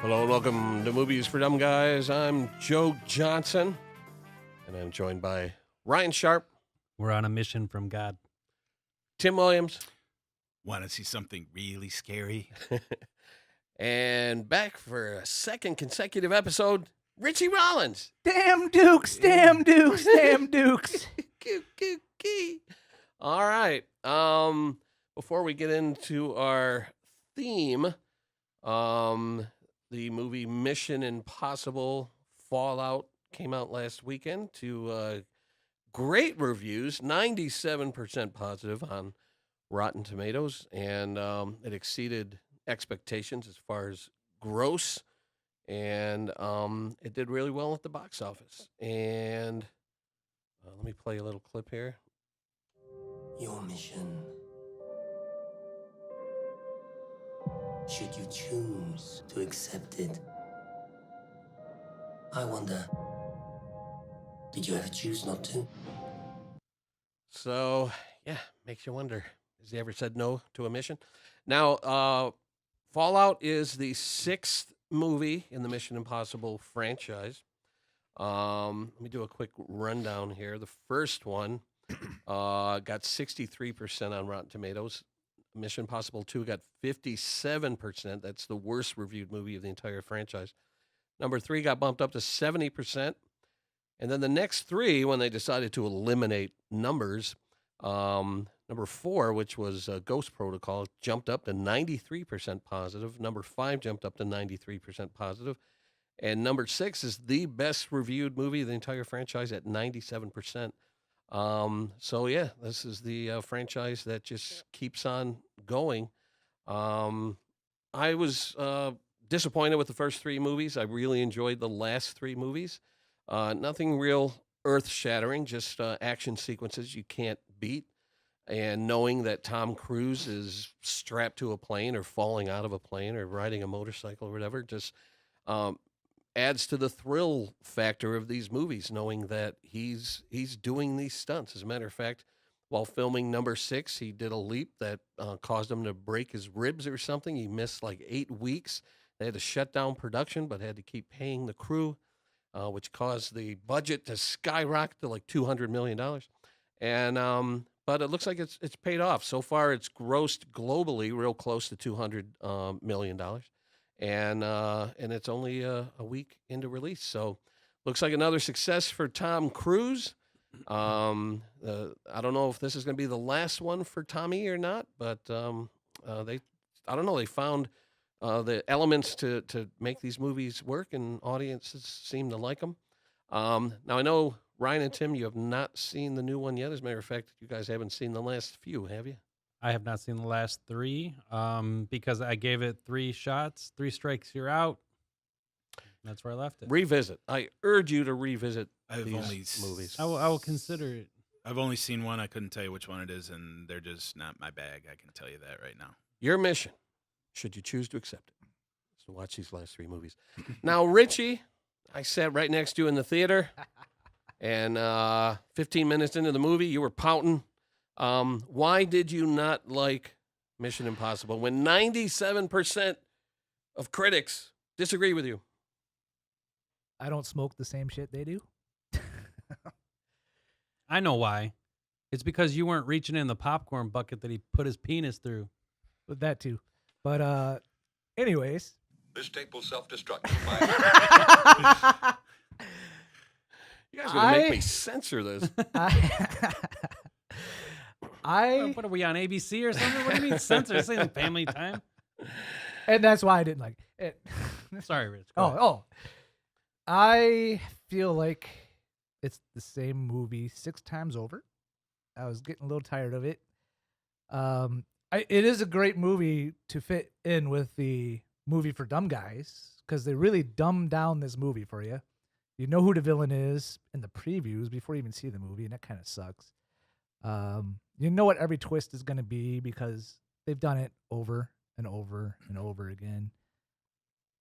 Hello and welcome to Movies for Dumb Guys. I'm Joe Johnson, and I'm joined by Ryan Sharp, We're on a mission from God. Tim Williams, Want to see something really scary? and back for a second consecutive episode, Richie Rollins. Damn Dukes, damn Dukes, damn Dukes. All right. Before we get into our theme, the movie Mission Impossible Fallout came out last weekend to great reviews, 97% positive on Rotten Tomatoes, and it exceeded expectations as far as gross, and it did really well at the box office. And let me play a little clip here. Your mission. Should you choose to accept it? I wonder, did you ever choose not to? So, yeah, makes you wonder, has he ever said no to a mission? Now, Fallout is the sixth movie in the Mission Impossible franchise. Let me do a quick rundown here. The first one got 63% on Rotten Tomatoes. Mission Impossible 2 got 57%. That's the worst reviewed movie of the entire franchise. Number 3 got bumped up to 70%. And then the next three, when they decided to eliminate numbers, number 4, which was Ghost Protocol, jumped up to 93% positive. Number 5 jumped up to 93% positive. And number 6 is the best reviewed movie of the entire franchise at 97%. So yeah, this is the franchise that just keeps on going. I was disappointed with the first 3 movies. I really enjoyed the last 3 movies. Nothing real earth-shattering, just action sequences you can't beat. And knowing that Tom Cruise is strapped to a plane or falling out of a plane or riding a motorcycle or whatever, just adds to the thrill factor of these movies, knowing that he's doing these stunts. As a matter of fact, while filming number 6, he did a leap that caused him to break his ribs or something. He missed like 8 weeks. They had to shut down production, but had to keep paying the crew, which caused the budget to skyrocket to like $200 million. And but it looks like it's paid off. So far, it's grossed globally real close to $200 million. And it's only a week into release. So looks like another success for Tom Cruise. I don't know if this is going to be the last one for Tommy or not, but they found the elements to make these movies work, and audiences seem to like them. Now, I know, Ryan and Tim, you have not seen the new one yet. As a matter of fact, you guys haven't seen the last few, have you? I have not seen the last 3 because I gave it 3 shots. 3 strikes, you're out. That's where I left it. Revisit. I urge you to revisit I've these only movies. I will consider it. I've only seen one. I couldn't tell you which one it is, and they're just not my bag. I can tell you that right now. Your mission, should you choose to accept it, is to watch these last 3 movies. Now, Richie, I sat right next to you in the theater, and 15 minutes into the movie, you were pouting. Why did you not like Mission Impossible when 97% of critics disagree with you? I don't smoke the same shit they do. I know why. It's because you weren't reaching in the popcorn bucket that he put his penis through. With that too. But anyways. This tape will self-destruct. You guys are going to make me censor this. What are we on, ABC or something? What do you mean censor? This ain't Family Time. And that's why I didn't like it. Sorry, Rich. Go ahead. I feel like it's the same movie 6 times over. I was getting a little tired of it. It is a great movie to fit in with the movie for dumb guys, because they really dumb down this movie for you. You know who the villain is in the previews before you even see the movie, and that kind of sucks. You know what every twist is going to be because they've done it over and over and over again.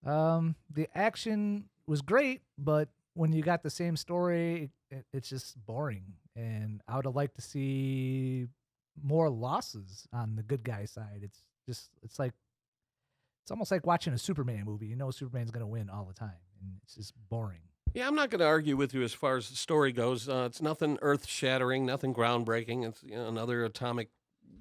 The action was great, but when you got the same story, it's just boring. And I would have liked to see more losses on the good guy side. It's like It's almost like watching a Superman movie. You know Superman's going to win all the time, and it's just boring. Yeah, I'm not going to argue with you as far as the story goes. It's nothing earth-shattering, nothing groundbreaking. It's another atomic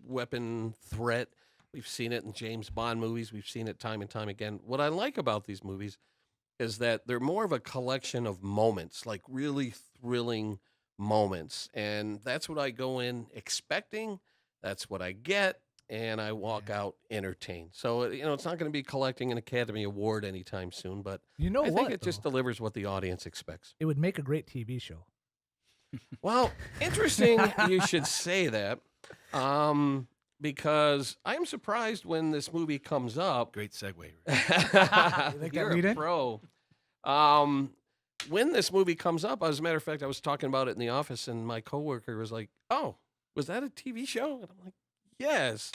weapon threat. We've seen it in James Bond movies. We've seen it time and time again. What I like about these movies is that they're more of a collection of moments, like really thrilling moments. And that's what I go in expecting. That's what I get. And I walk out entertained. So, it's not going to be collecting an Academy Award anytime soon, but You know I what? think it just delivers what the audience expects. It would make a great TV show. Well, interesting you should say that, because I'm surprised when this movie comes up. Great segue. that You're lead a in? pro. When this movie comes up, as a matter of fact, I was talking about it in the office, and my coworker was like, "Oh, was that a TV show?" And I'm like, "Yes."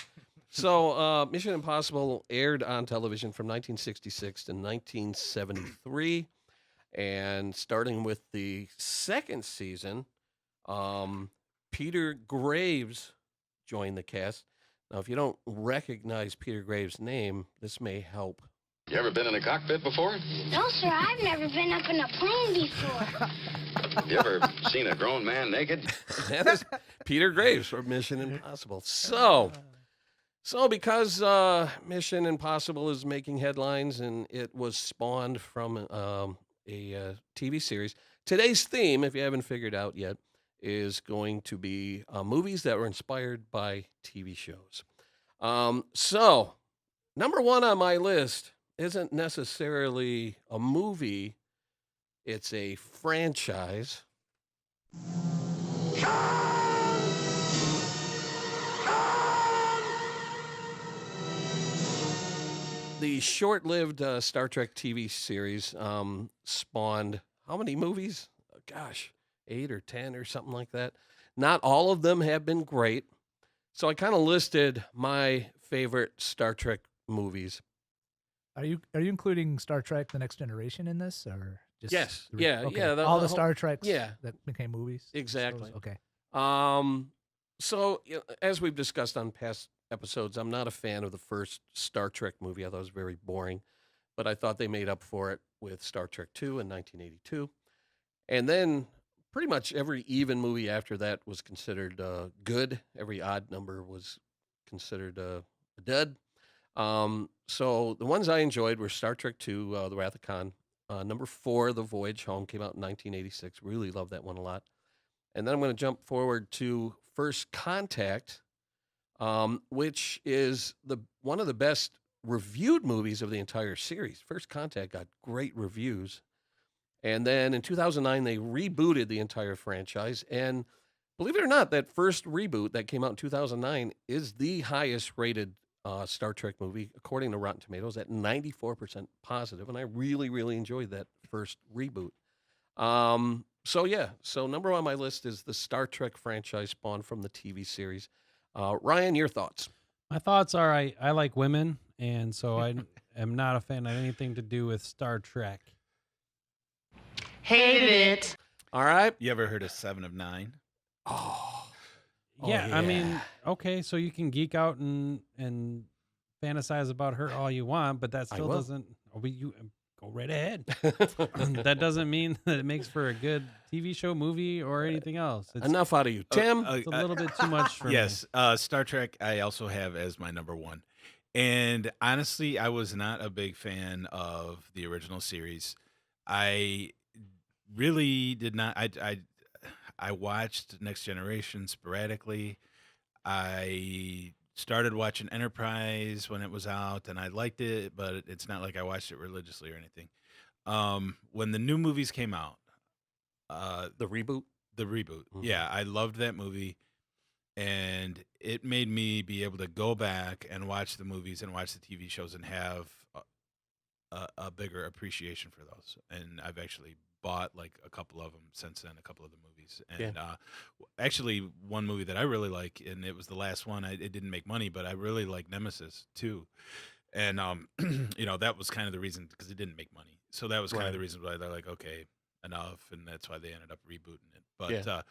So, Mission Impossible aired on television from 1966 to 1973. And starting with the second season, Peter Graves joined the cast. Now, if you don't recognize Peter Graves' name, this may help. You ever been in a cockpit before? No, sir, I've never been up in a plane before. Have you ever seen a grown man naked? That is Peter Graves from Mission Impossible. So because Mission Impossible is making headlines and it was spawned from a TV series, today's theme, if you haven't figured out yet, is going to be movies that were inspired by TV shows. So, number one on my list isn't necessarily a movie, it's a franchise. The short-lived Star Trek TV series spawned how many movies? Gosh, 8 or 10 or something like that. Not all of them have been great. So I kind of listed my favorite Star Trek movies. Are you including Star Trek: The Next Generation in this, or just Yes. the- Yeah, okay. yeah, all the whole- Star Treks yeah. that became movies? Exactly. Shows? Okay. So as we've discussed on past episodes, I'm not a fan of the first Star Trek movie. I thought it was very boring, but I thought they made up for it with Star Trek II in 1982. And then pretty much every even movie after that was considered good. Every odd number was considered a dud. So the ones I enjoyed were Star Trek II, The Wrath of Khan. Number 4, The Voyage Home, came out in 1986. Really loved that one a lot. And then I'm going to jump forward to First Contact, which is one of the best reviewed movies of the entire series. First Contact got great reviews. And then in 2009, they rebooted the entire franchise. And believe it or not, that first reboot that came out in 2009 is the highest rated Star Trek movie, according to Rotten Tomatoes, at 94% positive. And I really, really enjoyed that first reboot. So number one on my list is the Star Trek franchise spawned from the TV series. Ryan, your thoughts? My thoughts are I like women, and so I am not a fan of anything to do with Star Trek. Hated it. All right. You ever heard of 7 of 9? Oh, Yeah, I mean, yeah. okay, so you can geek out and fantasize about her all you want, but that I still will. doesn't. You go right ahead. That doesn't mean that it makes for a good TV show, movie, or anything else. It's, Enough out of you, Tim. it's a little bit too much for me. Yes, Star Trek I also have as my number one. And honestly, I was not a big fan of the original series. I really did not. I watched Next Generation sporadically. I started watching Enterprise when it was out, and I liked it, but it's not like I watched it religiously or anything. When the new movies came out, The reboot. the reboot, Mhm. yeah, I loved that movie, and it made me be able to go back and watch the movies and watch the TV shows and have a bigger appreciation for those. And I've actually bought like a couple of them since then, a couple of the movies. And actually, one movie that I really like, and it was the last one. It didn't make money, but I really like Nemesis too. And that was kind of the reason, because it didn't make money. So that was kind of the reason why they're like, okay, enough, and that's why they ended up rebooting it. But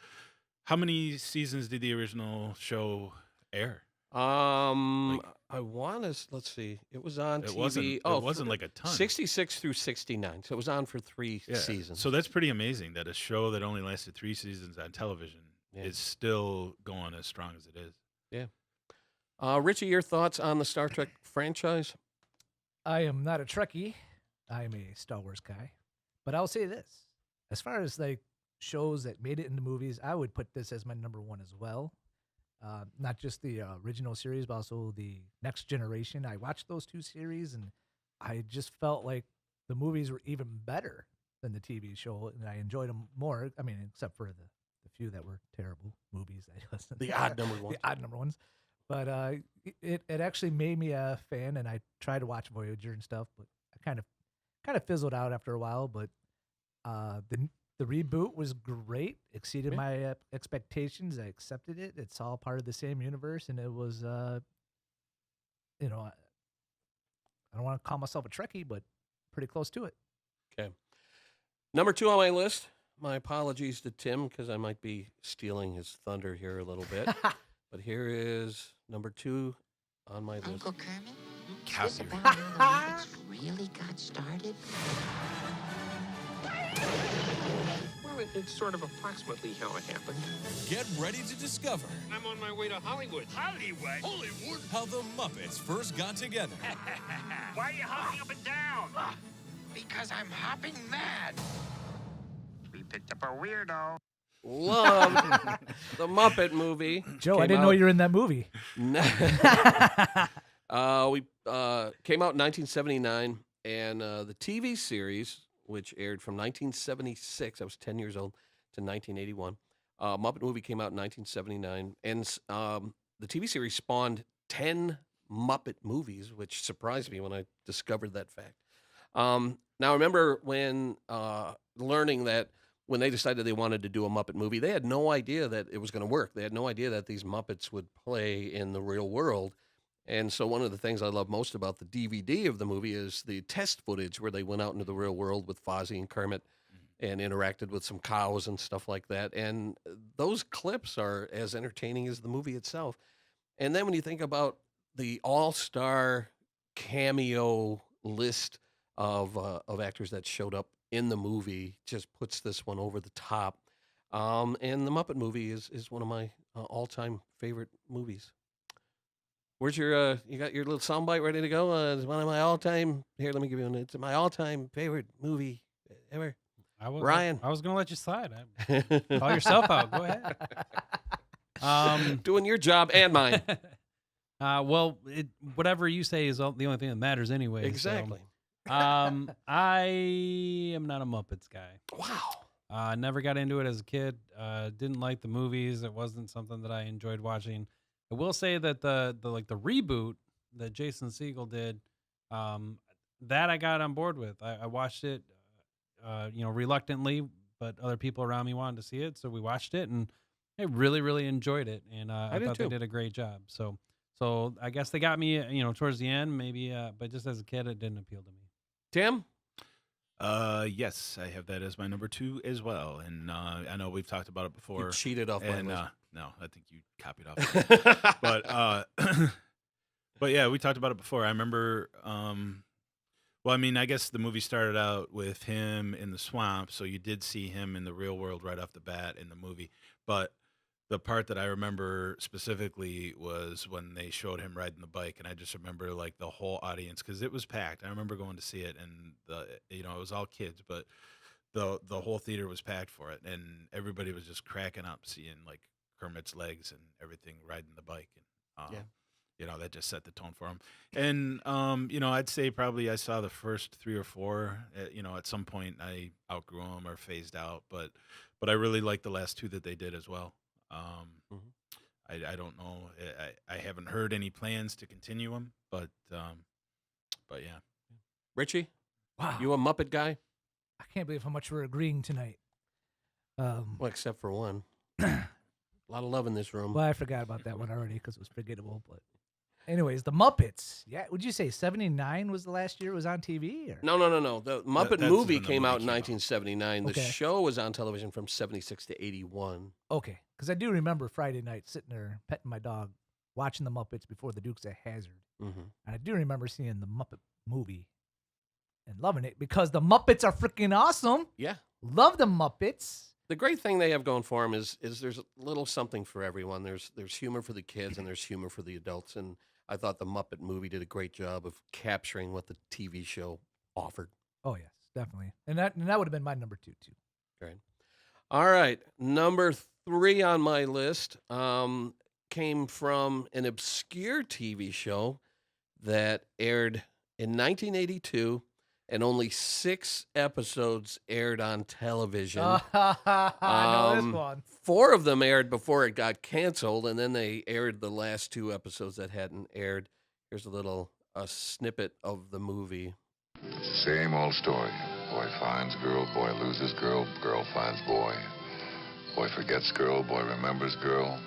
how many seasons did the original show air? I want to. Let's see. It was on It TV. wasn't. It wasn't like a ton. 66 through 69. So it was on for 3 Yeah. seasons. So that's pretty amazing that a show that only lasted 3 seasons on television Yeah. is still going as strong as it is. Richie, your thoughts on the Star Trek franchise? I am not a Trekkie. I am a Star Wars guy. But I'll say this. As far as like shows that made it into movies, I would put this as my number one as well. Not just the original series, but also the Next Generation. I watched those 2 series, and I just felt like the movies were even better than the TV show, and I enjoyed them more. I mean, except for the few that were terrible movies. I listened The to. odd number ones. The odd number ones. But it actually made me a fan, and I tried to watch Voyager and stuff, but I kind of fizzled out after a while. But the reboot was great, exceeded Yeah. my expectations. I accepted it. It's all part of the same universe, and it was, I don't want to call myself a Trekkie, but pretty close to it. Number 2 on my list. My apologies to Tim because I might be stealing his thunder here a little bit. But here is number 2 on my list. Uncle Kermit, is Copy. this about how the Muppets really got started? Well, it's sort of approximately how it happened. Get ready to discover I'm on my way to Hollywood. Hollywood? Hollywood? how the Muppets first got together. Why are you hopping up and down? Because I'm hopping mad. We picked up a weirdo. Love the Muppet movie. Joe, I Came didn't know out- you were in that movie. We came out in 1979, and the TV series, which aired from 1976, I was 10 years old, to 1981. Muppet movie came out in 1979, and the TV series spawned 10 Muppet movies, which surprised me when I discovered that fact. Now, I remember when learning that when they decided they wanted to do a Muppet movie, they had no idea that it was going to work. They had no idea that these Muppets would play in the real world. And so one of the things I love most about the DVD of the movie is the test footage where they went out into the real world with Fozzie and Kermit and interacted with some cows and stuff like that. And those clips are as entertaining as the movie itself. And then when you think about the all-star cameo list of actors that showed up in the movie, just puts this one over the top. And the Muppet movie is one of my all-time favorite movies. Where's your you got your little soundbite ready to go? It's one of my all-time. Here, let me give you one. It's my all-time favorite movie ever. Ryan. I was going to let you slide. Call yourself out. Go ahead. Doing your job and mine. Well, whatever you say is the only thing that matters anyway. so, Exactly. I am not a Muppets guy. Wow. Never got into it as a kid. Didn't like the movies. It wasn't something that I enjoyed watching. I will say that the reboot that Jason Segel did, that I got on board with. I watched it, reluctantly, but other people around me wanted to see it, so we watched it, and I really, really enjoyed it. And I did thought too. they did a great job. So I guess they got me, towards the end, maybe. But just as a kid, it didn't appeal to me. Tim? Yes, I have that as my number 2 as well. And I know we've talked about it before. You cheated off my and list. no, I think you copied off. But yeah, we talked about it before. I remember. Well, I mean, I guess the movie started out with him in the swamp, so you did see him in the real world right off the bat in the movie. But the part that I remember specifically was when they showed him riding the bike, and I just remember like the whole audience, because it was packed. I remember going to see it, and it was all kids, but the whole theater was packed for it, and everybody was just cracking up seeing like Kermit's legs and everything riding the bike, and that just set the tone for him. And I'd say probably I saw the first 3 or 4. At some point I outgrew them or phased out, but I really liked the last 2 that they did as well. I don't know. I haven't heard any plans to continue them, but yeah. Richie? Wow. You a Muppet guy? I can't believe how much we're agreeing tonight. Well, except for one. A lot of love in this room. Well, I forgot about that one already because it was forgettable. But anyways, the Muppets. Yeah, would you say 79 was the last year it was on TV? Or? No. The Muppet that's movie when the came movie out in came out. 1979. The Okay. show was on television from 76 to 81. Okay, because I do remember Friday night sitting there petting my dog watching the Muppets before the Dukes of Hazzard. Mm-hmm. And I do remember seeing the Muppet movie and loving it because the Muppets are freaking awesome. Yeah. Love the Muppets. The great thing they have going for them is there's a little something for everyone. There's humor for the kids and there's humor for the adults. And I thought the Muppet movie did a great job of capturing what the TV show offered. Oh, yes, definitely. And that would have been my number 2, too. Great. All right. Number 3 on my list came from an obscure TV show that aired in 1982, and only 6 episodes aired on television. I know this one. 4 of them aired before it got canceled, and then they aired the last 2 episodes that hadn't aired. Here's a snippet of the movie. Same old story. Boy finds girl, boy loses girl, girl finds boy. Boy forgets girl, boy remembers girl.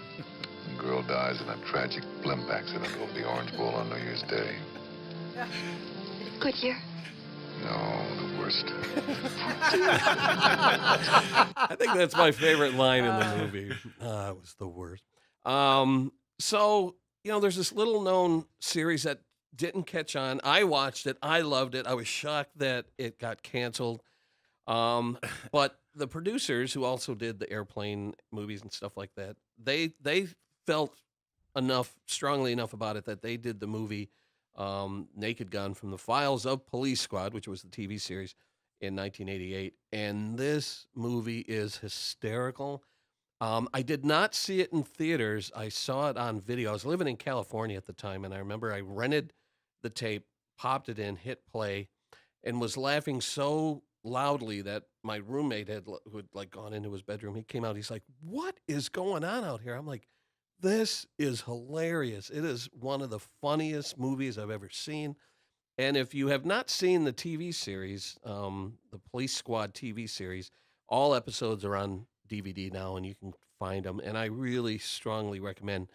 And girl dies in a tragic blimp accident over the Orange Bowl on New Year's Day. Good year. No, the worst. I think that's my favorite line in the movie. It was the worst. So, there's this little known series that didn't catch on. I watched it. I loved it. I was shocked that it got canceled. But the producers who also did the airplane movies and stuff like that, they felt strongly enough about it that they did the movie Naked Gun from the Files of Police Squad, which was the TV series in 1988. And this movie is hysterical. I did not see it in theaters. I saw it on video. I was living in California at the time, and I remember I rented the tape, popped it in, hit play, and was laughing so loudly that my roommate who had gone into his bedroom, he came out, he's like, "What is going on out here?" I'm like, "This is hilarious. It is one of the funniest movies I've ever seen." And if you have not seen the TV series, the Police Squad TV series, all episodes are on DVD now, and you can find them. And I really strongly recommend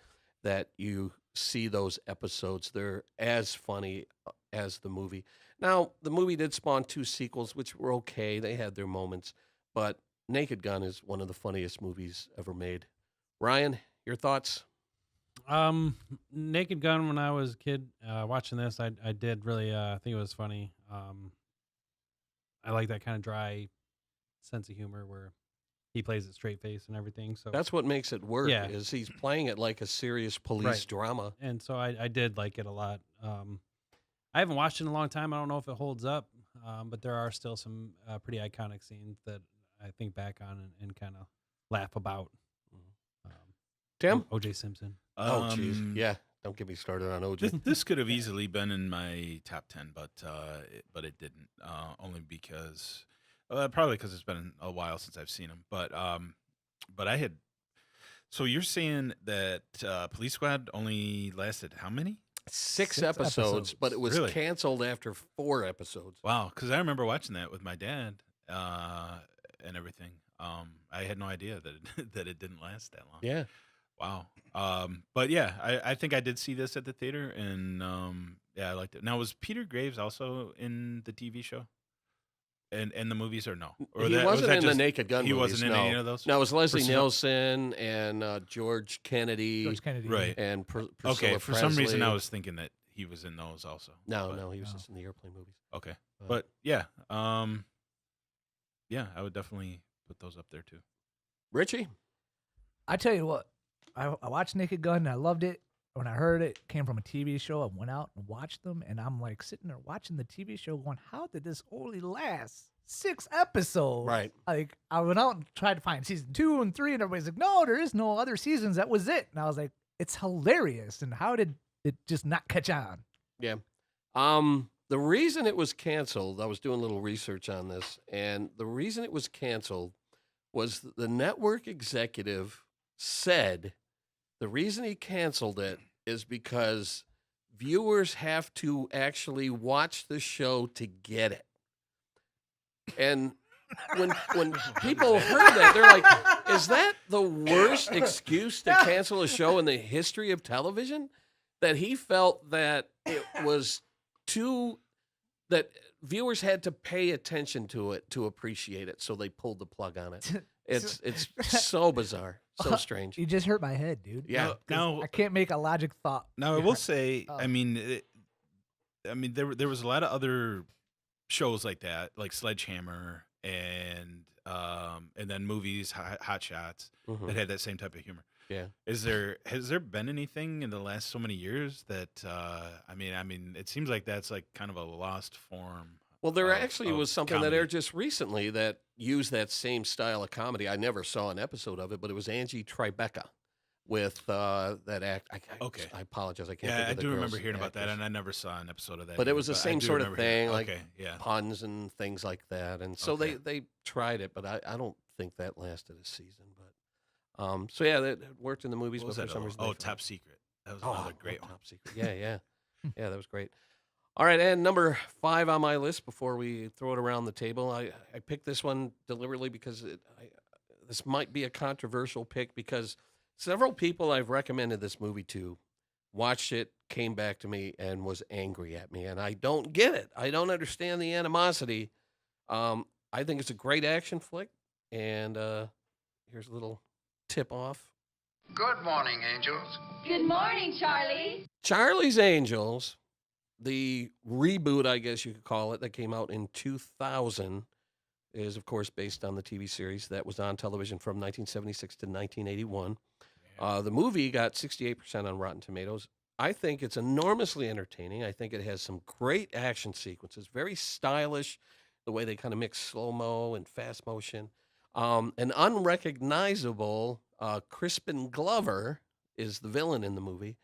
that you see those episodes. They're as funny as the movie. Now, the movie did spawn 2 sequels, which were okay. They had their moments. But Naked Gun is one of the funniest movies ever made. Ryan, your thoughts? Naked Gun, when I was a kid watching this, I did really think it was funny. I like that kind of dry sense of humor where he plays it straight face and everything. So That's what makes it work, Yeah. is he's playing it like a serious police Right. drama. and so I did like it a lot. I haven't watched it in a long time. I don't know if it holds up, but there are still some pretty iconic scenes that I think back on and kind of laugh about. Tim? O.J. Simpson. Oh, jeez. Yeah. Don't get me started on OJ. This could have easily been in my top 10, but it didn't. Only because, probably because it's been a while since I've seen him. But I had. So you're saying that Police Squad only lasted how many? 6 6 episodes, but it was Really? canceled after 4 episodes. Wow, because I remember watching that with my dad and everything. I had no idea that it didn't last that long. Yeah. Wow. But yeah, I think I did see this at the theater, and yeah, I liked it. Now, was Peter Graves also in the TV show and the movies, or no? Or He was wasn't that in the just- Naked Gun He movies, wasn't in no. any of those. No, it was Leslie For some- Nielsen and George Kennedy George Kennedy. Right. and Okay. Priscilla For some reason, Presley. I was thinking that he was in those also. No, but- no, he was No. just in the airplane movies. Okay. Uh, But yeah, yeah, I would definitely put those up there too. Richie? I tell you what, I watched Naked Gun and I loved it. When I heard it came from a TV show, I went out and watched them, and I'm like sitting there watching the TV show going, how did this only last 6 episodes? Right. Like, I went out and tried to find season 2 and 3, and everybody's like, no, there is no other seasons. That was it. And I was like, it's hilarious. And how did it just not catch on? Yeah. The reason it was canceled, I was doing a little research on this, and the reason it was canceled was the network executive said the reason he canceled it is because viewers have to actually watch the show to get it. And when people heard that, they're like, is that the worst excuse to cancel a show in the history of television? That he felt that it was that viewers had to pay attention to it to appreciate it, so they pulled the plug on it. It's so bizarre, so strange. You just hurt my head, dude. Yeah. Now, I can't make a logic thought. now I will say, Oh. I mean, there was a lot of other shows like that, like Sledgehammer and then movies, Hot Shots, Mhm. that had that same type of humor. Yeah. Has there been anything in the last so many years that I mean, it seems like that's like kind of a lost form. Well, there of- actually of was something that comedy. aired just recently that used that same style of comedy. I never saw an episode of it, but it was Angie Tribeca with that act. Okay. I apologize. I can't. Yeah, think I of the do girl's remember hearing about that, actress. and I never saw an episode of that. But it either, was the I same do sort of remember hearing- thing, like okay, yeah. puns and things like that. And so Okay. they tried it, but I don't think that lasted a season. But so yeah, that worked in the movies, What but was for that? some reason, Oh, they Top forgot. Secret. That was Oh, another great one. Top Secret. Yeah, yeah, yeah. That was great. All right, and number 5 on my list before we throw it around the table. I picked this one deliberately because this might be a controversial pick because several people I've recommended this movie to watched it, came back to me, and was angry at me, and I don't get it. I don't understand the animosity. I think it's a great action flick, and here's a little tip off. Good morning, angels. Good morning, Charlie. Charlie's Angels, the reboot, I guess you could call it, that came out in 2000, is, of course, based on the TV series that was on television from 1976 to 1981. The movie got 68% on Rotten Tomatoes. I think it's enormously entertaining. I think it has some great action sequences, very stylish, the way they kind of mix slow-mo and fast motion. An unrecognizable Crispin Glover is the villain in the movie.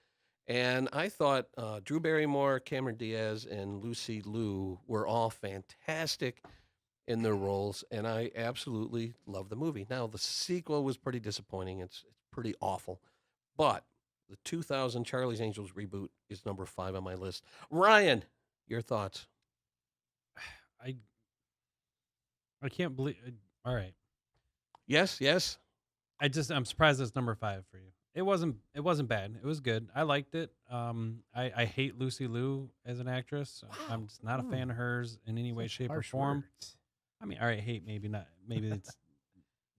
And I thought Drew Barrymore, Cameron Diaz, and Lucy Liu were all fantastic in their roles, and I absolutely love the movie. Now, the sequel was pretty disappointing. It's pretty awful. But the 2000 Charlie's Angels reboot is number 5 on my list. Ryan, your thoughts? I can't believe. All right. Yes, yes. I'm surprised it's number 5 for you. It wasn't bad. It was good. I liked it. I hate Lucy Liu as an actress. I'm just not a fan of hers in any way, Such shape, or harsh form. words. I mean, all right, hate maybe not. Maybe it's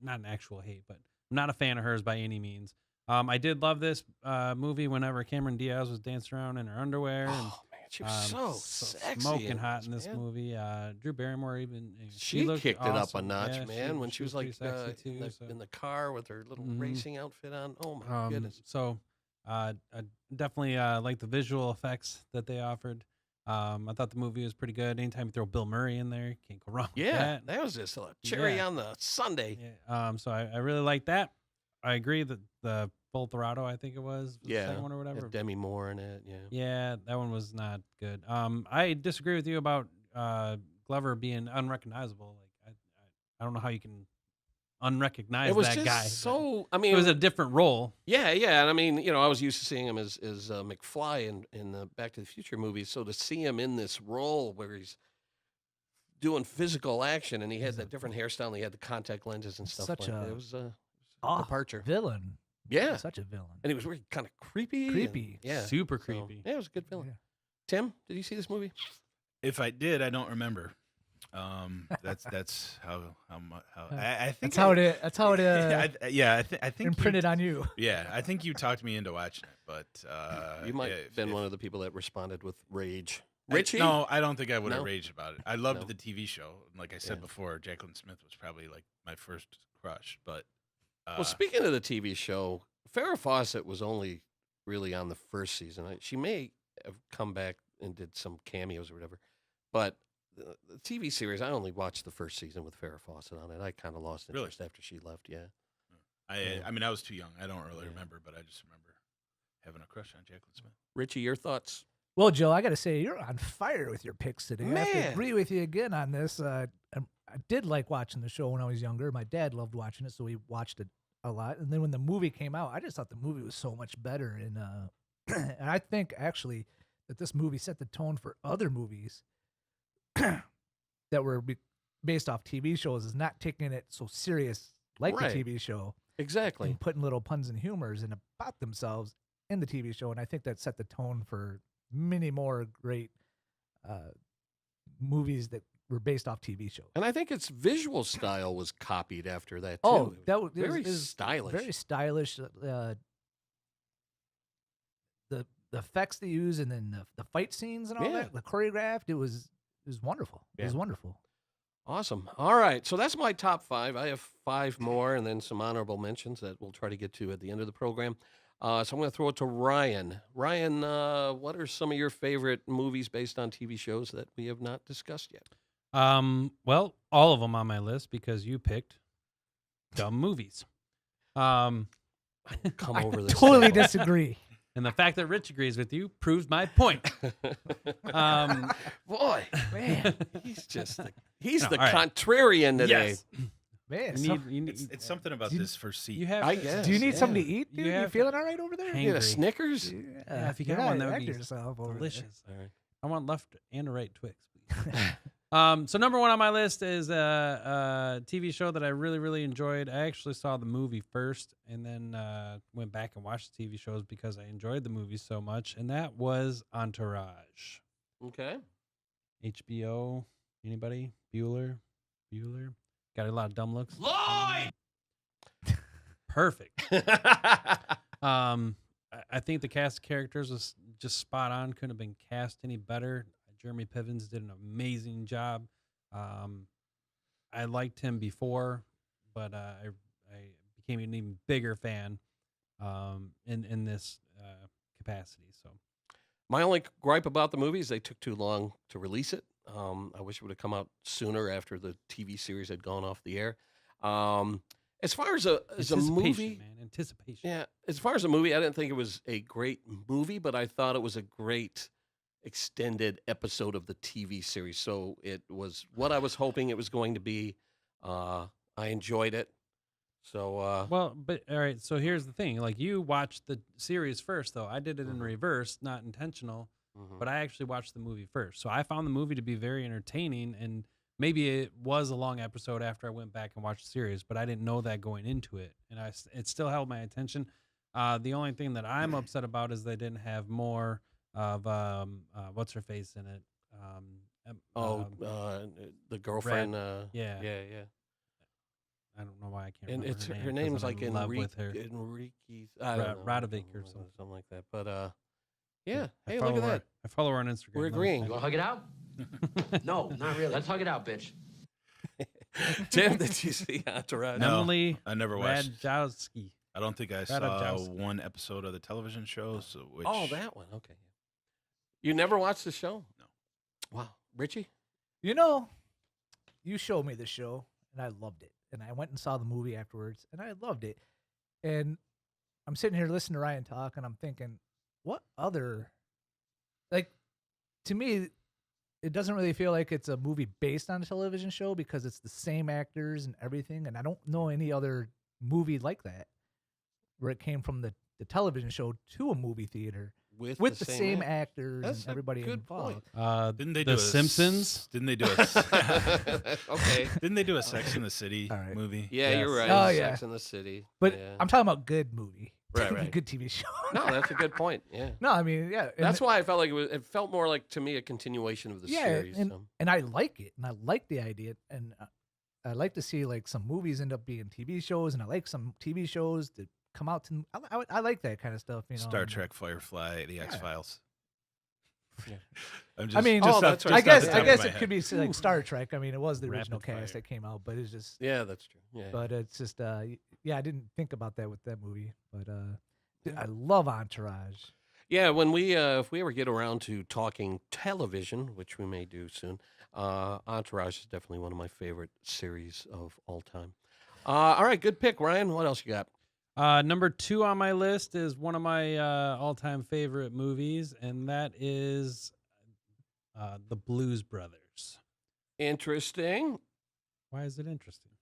not an actual hate, but I'm not a fan of hers by any means. I did love this movie whenever Cameron Diaz was dancing around in her underwear. And, Oh, man, she was so sexy. smoking in hot in this man. movie. Drew Barrymore even She looked kicked it up a awesome. notch, Yeah, man, when she was like pretty sexy too, in the car with her little Mhm. racing outfit on. Oh, my goodness. So I definitely like the visual effects that they offered. I thought the movie was pretty good. Anytime you throw Bill Murray in there, can't go wrong with Yeah, that. that was just a cherry Yeah. on the sundae. Yeah. So I really like that. I agree that the Full Throttle, I think it was the Yeah, second one or had whatever. Demi Moore in it. Yeah. Yeah, that one was not good. I disagree with you about Glover being unrecognizable. Like I don't know how you can unrecognize It was that just guy. but so. I mean, it was a different role. Yeah, yeah, and I mean, I was used to seeing him as McFly in the Back to the Future movies. So to see him in this role where he's doing physical action and he had that different hairstyle and he had the contact lenses and stuff Such like that, a it was a Oh, departure. villain. Yeah, Such a villain. and he was really kind of creepy. and- Creepy. yeah, Super so, creepy. yeah, it was a good villain. Yeah. Tim, did you see this movie? If I did, I don't remember. That's how I think That's how it is. That's how it I think imprinted on you. Yeah, I think you talked me into watching it, but You might yeah, have been if- one of the people that responded with rage. I- Richie? No, I don't think I would have No? raged about it. I loved No? the TV show. Like I said Yeah. before, Jacqueline Smith was probably like my first crush. But Well, speaking of the TV show, Farrah Fawcett was only really on the first season. She may have come back and did some cameos or whatever, but the TV series, I only watched the first season with Farrah Fawcett on it. I kind of lost Really? interest after she left. Yeah. I mean, I was too young. I don't really Yeah. remember, but I just remember having a crush on Jacqueline Smith. Richie, your thoughts? Well, Joe, I got to say you're on fire with your picks today. I have Man. to agree with you again on this. I did like watching the show when I was younger. My dad loved watching it, so we watched it a lot. And then when the movie came out, I just thought the movie was so much better. And and I think actually that this movie set the tone for other movies that were based off TV shows, is not taking it so serious like Right. the TV show Exactly. and putting little puns and humors and about themselves in the TV show. And I think that set the tone for many more great movies that were based off TV shows. And I think its visual style was copied after that too. Oh, that was very it was stylish. Very stylish. The effects they use, and then the fight scenes and all that, the choreographed. It was wonderful. It was wonderful. Awesome. All right, so that's my top 5. I have 5 more, and then some honorable mentions that we'll try to get to at the end of the program. So I'm going to throw it to Ryan. Ryan, what are some of your favorite movies based on TV shows that we have not discussed yet? Well, all of them on my list because you picked dumb movies. Come over this. Totally disagree. And the fact that Rich agrees with you proves my point. Boy, Man, he's the all right. contrarian today. Yes. man. You need, It's something about this first seat. you have. I guess. Do you need something to yeah. eat, dude? You You have feeling all right over there? hang- Get a Angry. Snickers? Yeah, if you You're got one, not that would acting be yourself over there. delicious. All right. I want left and a right Twix, please. So number 1 on my list is a TV show that I really, really enjoyed. I actually saw the movie first and then went back and watched the TV shows because I enjoyed the movie so much, and that was Entourage. Okay. HBO. Anybody? Bueller? Got a lot of dumb looks. Lloyd! Perfect. I think the cast of characters was just spot on. Couldn't have been cast any better. Jeremy Pivens did an amazing job. I liked him before, but I became an even bigger fan in this capacity. So My only gripe about the movie is they took too long to release it. I wish it would have come out sooner after the TV series had gone off the air. As far as a movie, man, anticipation. yeah, as far as a movie, I didn't think it was a great movie, but I thought it was a great extended episode of the TV series. So it was what I was hoping it was going to be. I enjoyed it. So Well, but all right. So here's the thing: like you watched the series first, though. I did it in reverse, not intentional. But I actually watched the movie first. So I found the movie to be very entertaining, and maybe it was a long episode after I went back and watched the series, but I didn't know that going into it, and it still held my attention. The only thing that I'm upset about is they didn't have more of what's her face in it. the girlfriend. yeah. yeah. I don't know why I can't And remember it's her name. her 'cause name's I'm like in love with her. Enrique. I don't know, Radovic or something like that. But yeah. I Hey, follow look at her- that. I follow her on Instagram. We're Let me agreeing. find You want to hug it out? No, not really. Let's hug it out, bitch. Tim, did you see Entourage? No, Emily I never watched. Radjowski. I don't think I saw Radajowski. one episode of the television show. So which, Oh, that one. Okay. You never watched the show? No. Wow. Richie? You know, you showed me the show, and I loved it. And I went and saw the movie afterwards, and I loved it. And I'm sitting here listening to Ryan talk, and I'm thinking, what other, like, to me, it doesn't really feel like it's a movie based on a television show because it's the same actors and everything. And I don't know any other movie like that where it came from the television show to a movie theater with the same actors That's and a everybody good involved. point. didn't they The do Simpsons? Didn't they do a? Okay. Didn't they do a Sex in the City All right. movie? Yeah, you're Yes. right. Oh, yeah. Sex in the City. But yeah. I'm talking about good movie. Right, right. Good TV show. No, that's a good point. Yeah. No, I mean, yeah. and- That's why I felt like it felt more like to me a continuation of the yeah, series. and, so. and I like it, and I like the idea, and I like to see like some movies end up being TV shows, and I like some TV shows that come out to. I like that kind of stuff. You know, Star and- Trek, Firefly, The X Files. Yeah. I mean, Oh, that's right. I guess off the top of my it could head. be like Star Trek. I mean, it was the Rapid original cast fire. that came out, but it's just. Yeah, that's true. Yeah. But it's just, yeah, I didn't think about that with that movie, but I love Entourage. Yeah, when we if we ever get around to talking television, which we may do soon, Entourage is definitely one of my favorite series of all time. All right, good pick, Ryan. What else you got? Number 2 on my list is one of my all-time favorite movies, and that is The Blues Brothers. Interesting. Why is it interesting?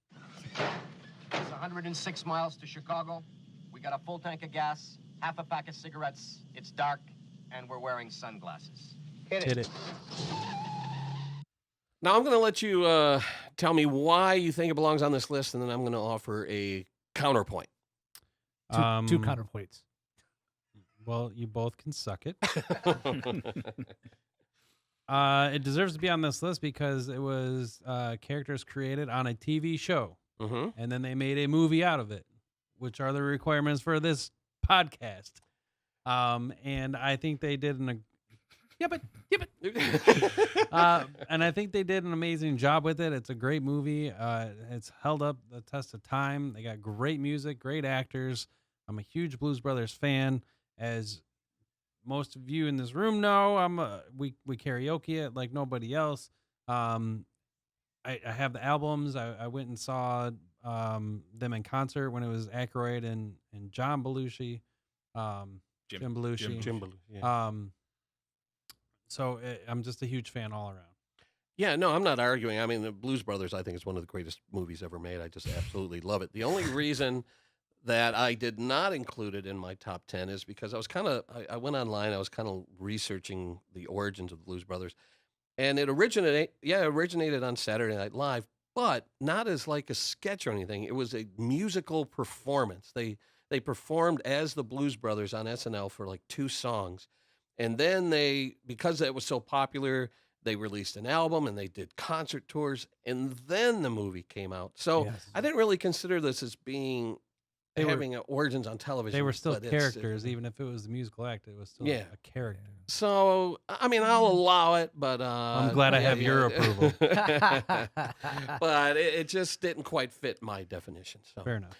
It's 106 miles to Chicago. We got a full tank of gas, half a pack of cigarettes. It's dark, and we're wearing sunglasses. Hit it. Now I'm going to let you tell me why you think it belongs on this list, and then I'm going to offer a counterpoint. Two counterpoints. Well, you both can suck it. It deserves to be on this list because it was characters created on a TV show, and then they made a movie out of it, which are the requirements for this podcast. And I think they did and I think they did an amazing job with it. It's a great movie. It's held up the test of time. They got great music, great actors. I'm a huge Blues Brothers fan, as most of you in this room know. We karaoke it like nobody else. I have the albums. I went and saw them in concert when it was Aykroyd and John Belushi, Jim Belushi. Jim Belushi. Yeah. So I'm just a huge fan all around. Yeah, no, I'm not arguing. I mean, the Blues Brothers, I think, is one of the greatest movies ever made. I just absolutely love it. The only reason that I did not include it in my top 10 is because I went online, I was kind of researching the origins of the Blues Brothers, and it originated on Saturday Night Live, but not as like a sketch or anything. It was a musical performance. They performed as the Blues Brothers on SNL for like 2 songs. And then because it was so popular, they released an album and they did concert tours, and then the movie came out. So Yes. I didn't really consider this as having origins on television. They were still but characters, even if it was a musical act. It was still a character. So, I mean, I'll allow it, but... I'm glad I have your approval. But it just didn't quite fit my definition. So. Fair enough.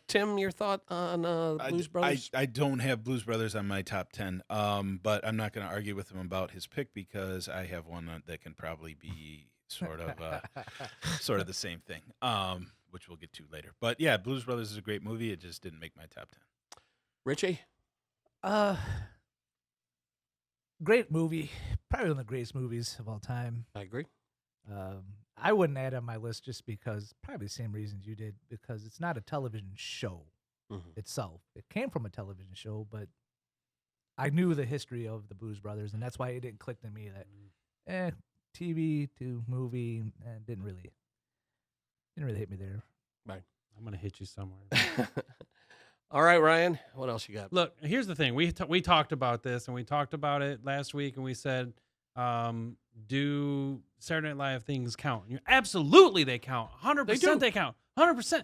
Tim, your thought on Blues Brothers? I don't have Blues Brothers on my top 10, but I'm not going to argue with him about his pick because I have one that can probably be sort of the same thing, which we'll get to later. But yeah, Blues Brothers is a great movie. It just didn't make my top 10. Richie? Great movie. Probably one of the greatest movies of all time. I agree. I wouldn't add it on my list just because, probably the same reasons you did, because it's not a television show itself. It came from a television show, but I knew the history of the Blues Brothers, and that's why it didn't click to me that, TV to movie, didn't really hit me there. Right. I'm going to hit you somewhere. All right, Ryan, what else you got? Look, here's the thing. We talked about this, and we talked about it last week, and we said, do Saturday Night Live things count? Absolutely, they count. 100% they count. 100%.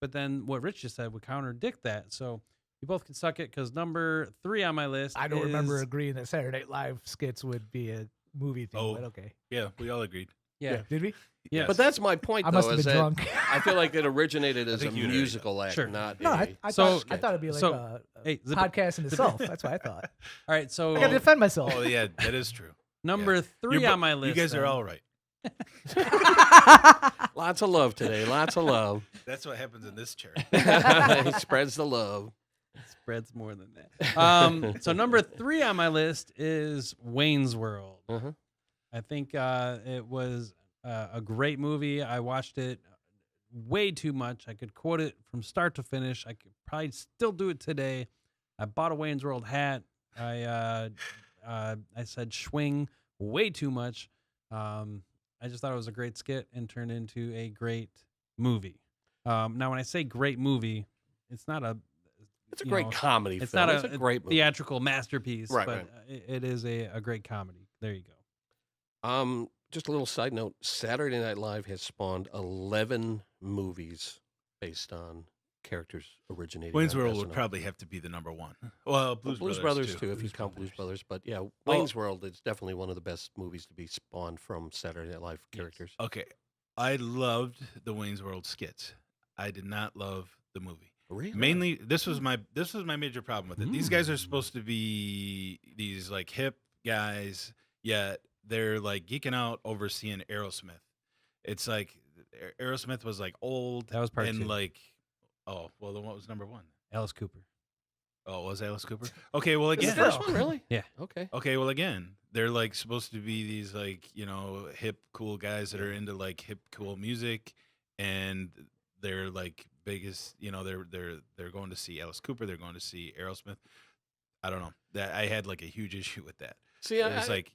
But then what Rich just said would contradict that. So you both can suck it because number 3 on my list. I don't remember agreeing that Saturday Night Live skits would be a movie thing, but okay. Yeah, we all agreed. Yeah. Did we? Yes. But that's my point, I though, must have is been that drunk. I feel like it originated as a think you'd musical act, Sure. not No, a... I So- thought it'd be like so- a hey, zip it. podcast in itself. That's what I thought. All right, so I got to defend myself. Oh, yeah, that is true. number 3 on my list. You guys are then. all right. Lots of love today, lots of love. That's what happens in this chair. He spreads the love. Spreads more than that. So number 3 on my list is Wayne's World. I think it was a great movie. I watched it way too much. I could quote it from start to finish. I could probably still do it today. I bought a Wayne's World hat. I said schwing way too much. I just thought it was a great skit and turned into a great movie. Now, when I say great movie, it's not a... It's a great comedy It's film. not It's a great movie. theatrical masterpiece, Right, but right. it is a great comedy. There you go. Just a little side note, Saturday Night Live has spawned 11 movies based on characters originating Wayne's on World would SNL. probably have to be the number 1. Well, Blues Brothers too, if you count Blues Brothers. But yeah, Wayne's World is definitely one of the best movies to be spawned from Saturday Night Live characters. Okay, I loved the Wayne's World skits. I did not love the movie. Really? Mainly, this was my major problem with it. These guys are supposed to be these like hip guys, yet they're like geeking out over seeing Aerosmith. It's like Aerosmith was like old. That was part and 2. like, oh well, then what was number 1? Alice Cooper. Oh, was Alice Cooper? Okay, well Is the again, first one really? Yeah. Okay. Okay, well again, they're like supposed to be these like, hip cool guys that are into like hip cool music, and they're like biggest, they're going to see Alice Cooper, they're going to see Aerosmith. I don't know. That I had like a huge issue with that. See, It's like,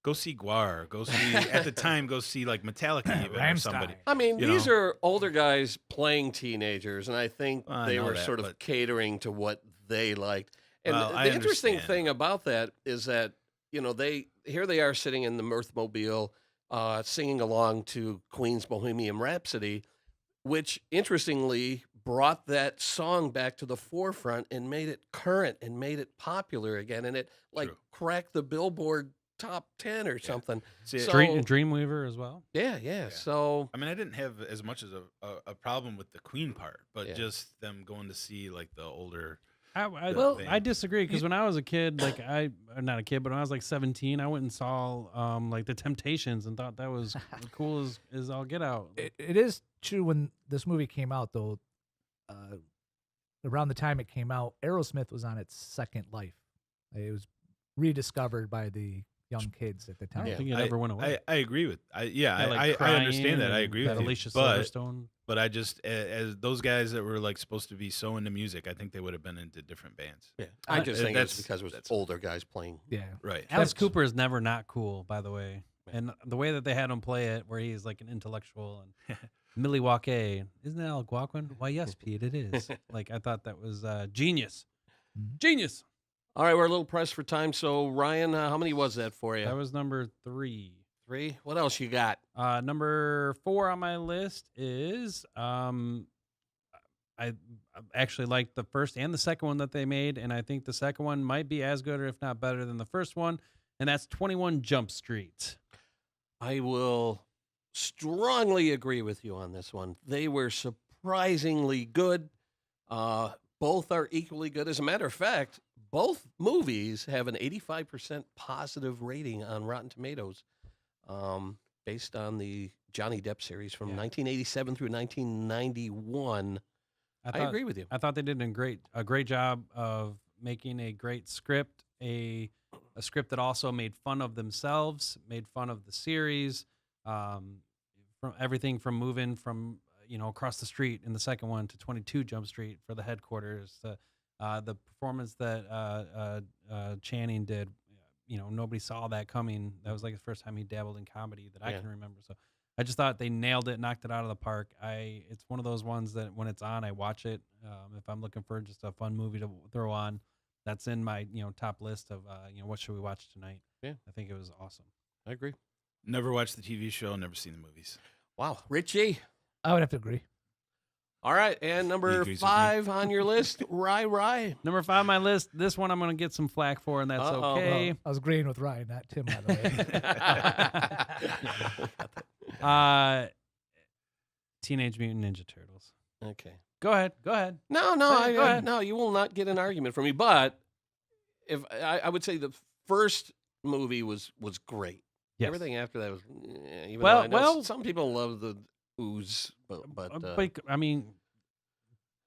go see Guar, go see at the time go see like Metallica even or somebody. I mean, you these know. are older guys playing teenagers, and I think I they know were that, sort of but- catering to what they liked. And Well, the I interesting understand. thing about that is that here they are sitting in the Mirthmobile, singing along to Queen's Bohemian Rhapsody, which interestingly brought that song back to the forefront and made it current and made it popular again, and it True. cracked the Billboard top 10 or something. See, So- Dreamweaver as well. Yeah. So I mean, I didn't have as much as a problem with the Queen part, but Yeah. just them going to see like the older. I disagree because when I was a kid, not a kid, but when I was like 17, I went and saw like the Temptations and thought that was cool as all get out. It is true when this movie came out, though. Around the time it came out, Aerosmith was on its second life. It was rediscovered by the young kids at the I time. don't think it ever went away. I agree with. I Crying understand that. I and agree that with Alicia you. But Silverstone. but I just as those guys that were like supposed to be so into music, I think they would have been into different bands. yeah, I just think it's that's- because it was that's- older guys playing. Yeah. Right. Alice Cooper is never not cool, by the way. And the way that they had him play it, where he's like an intellectual and Milwaukee, isn't that Algonquin? Why, yes, Pete, it is. I thought that was genius. Genius. All right, we're a little pressed for time. So, Ryan, how many was that for you? That was number 3. 3. What else you got? Number 4 on my list is I actually liked the first and the second one that they made, and I think the second one might be as good or if not better than the first one, and that's 21 Jump Street. I will strongly agree with you on this one. They were surprisingly good. Both are equally good. As a matter of fact, both movies have an 85% positive rating on Rotten Tomatoes, based on the Johnny Depp series from 1987 through 1991. I agree with you. I thought they did a great job of making a great script, a script that also made fun of themselves, made fun of the series, from everything from moving from across the street in the second one to 22 Jump Street for the headquarters. The performance that Channing did, nobody saw that coming. That was like the first time he dabbled in comedy that I can remember. So I just thought they nailed it, knocked it out of the park. It's one of those ones that when it's on, I watch it. If I'm looking for just a fun movie to throw on, that's in my top list of what should we watch tonight. Yeah, I think it was awesome. I agree. Never watched the TV show. Never seen the movies. Wow, Richie. I would have to agree. All right, and number 5 on your list, Rye. Number 5 on my list. This one I'm going to get some flack for, and that's okay. I was agreeing with Ryan, not Tim, by the way. Teenage Mutant Ninja Turtles. Okay. Go ahead. No, Go ahead. no, you will not get an argument from me. But if I would say the first movie was great. Yes. Everything after that was even Well- though I know well- some people love the ooze, but I mean,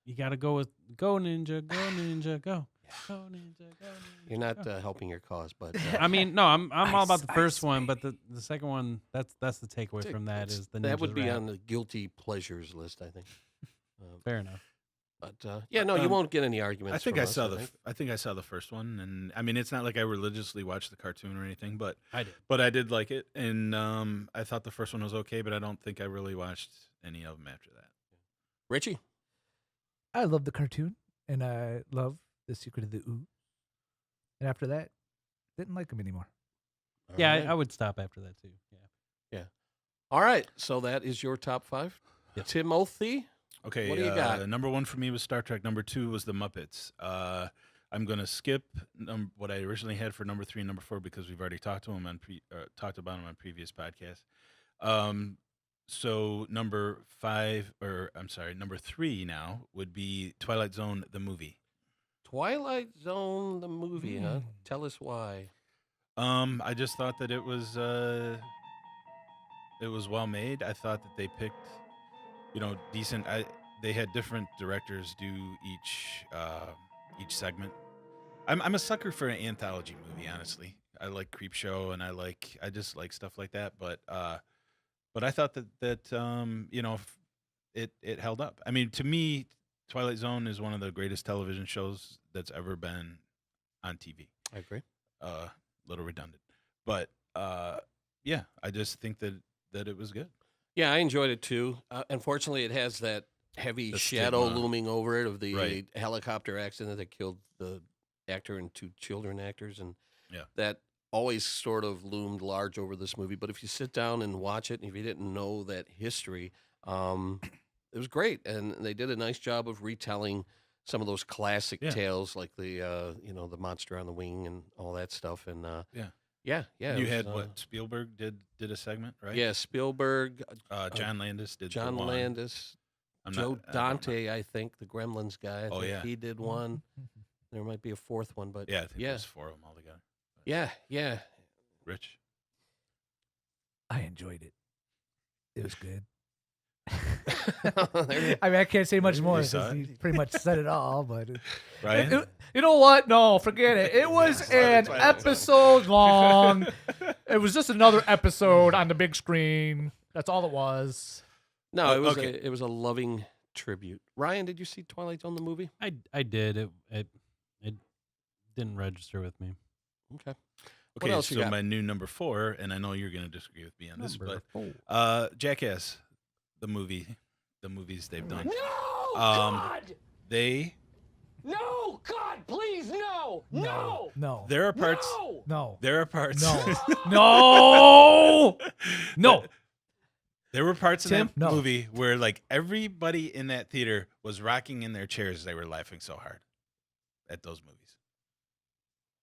you got to go with Go Ninja, Go Ninja, Go. Go Ninja, Go Ninja. you're not go. helping your cause. But I mean, no, I'm all about the first one, but the second one, that's the takeaway from that is the that ninjas would be rap. on the guilty pleasures list, I think. Fair enough. But you won't get any arguments. I think from I us, saw think. I think I saw the first one, and I mean, it's not like I religiously watched the cartoon or anything, but I did. But I did like it, and I thought the first one was okay, but I don't think I really watched any of them after that. Richie. I love the cartoon, and I love The Secret of the Ooze. And after that, didn't like them anymore. All Yeah, right. I would stop after that too. Yeah. All right, so that is your top 5. Yes. Timothy. Okay, What do you got? Number 1 for me was Star Trek. Number 2 was The Muppets. I'm gonna skip what I originally had for number 3 and number 4 because we've already talked about them on previous podcasts. So number 3 now would be Twilight Zone the movie. Twilight Zone, the movie, huh? Tell us why. I just thought that it was well made. I thought that they picked, decent. They had different directors do each segment. I'm a sucker for an anthology movie, honestly. I like Creepshow and I just like stuff like that. But I thought that it held up. I mean, to me, Twilight Zone is one of the greatest television shows that's ever been on TV. I agree. A little redundant, but yeah, I just think that it was good. Yeah, I enjoyed it too. Unfortunately, it has that heavy The shadow stigma. looming over it of the Right. helicopter accident that killed the actor and 2 children actors, and Yeah. that always sort of loomed large over this movie. But if you sit down and watch it, and if you didn't know that history, it was great, and they did a nice job of retelling some of those classic tales, like the the monster on the wing and all that stuff. And yeah. You had what Spielberg did a segment, right? Yeah, Spielberg, John Landis did. John the one. Landis, Joe Dante, I think the Gremlins guy. I think yeah. he did one. There might be a fourth one, but Yeah, I think there's 4 of them altogether. yeah. Rich. I enjoyed it. It was good. There- I mean, I can't say much more You saw because it? he pretty much said it all. But Ryan? you know what? No, forget it. It was an episode long. It was just another episode on the big screen. That's all it was. No, Oh, it was okay. it was a loving tribute. Ryan, did you see Twilight Zone the movie? I did. It didn't register with me. Okay. Okay, else you so got? my new number 4, and I know you're going to disagree with me on this, Number but Jackass, the movies they've done. No! God! They No! God, please, no! No. there are parts. No. There are parts. No. No. No. There were parts Tim, in that no. movie where like everybody in that theater was rocking in their chairs. They were laughing so hard at those movies.